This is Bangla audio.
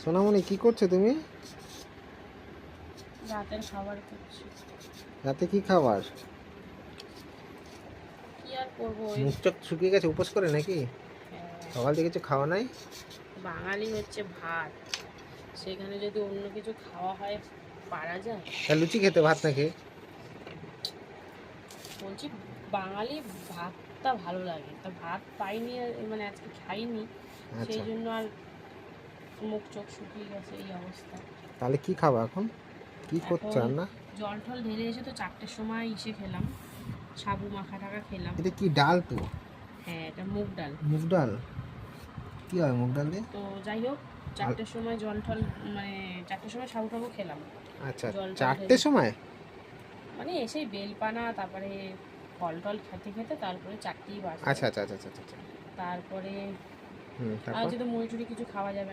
সোনামণি কি করছো তুমি? রাতের খাবার করছি। রাতে কি খাবার? কি আর করবো ওই। মুখ চোখ শুকিয়ে গেছে, উপোস করে নাকি? হ্যাঁ, সকাল থেকে কিছু খাওয়া নাই? বাঙালি হচ্ছে ভাত, সেখানে যদি অন্য কিছু খাওয়া হয় পারা যায়? তা লুচি খেতে, ভাত না খেয়ে? বলছি বাঙালি ভাতটা ভালো লাগে, তা ভাত পাইনি মানে আজকে খাইনি, সেই আচ্ছা, জন্য আর মুখ চোখ শুকিয়ে গেছে এই অবস্থা। তাহলে কি খাবা এখন? কি করছো এখন রান্না? জল টল ঢেলে এসে তো 4টের সময় এসে খেলাম, সাবু মাখা টাকা খেলাম। এটা কি ডাল তো? হ্যাঁ, এটা মুগ ডাল। মুগ ডাল? কি হয় মুগ ডাল দিয়ে? তো যাই হোক, 4টের সময় জল টল মানে 4টের সময় সাবু টাবু খেলাম। আচ্ছা, জল টল ঢেলে 4টের সময়? মানে এসেই বেলপানা, তারপরে ফল টল খেতে খেতে তারপরে 4টেই বাজে। আচ্ছা আচ্ছা আচ্ছা আচ্ছা আচ্ছা। তারপরে আর তারপর? যদি মুড়ি টুড়ি কিছু খাওয়া যাবে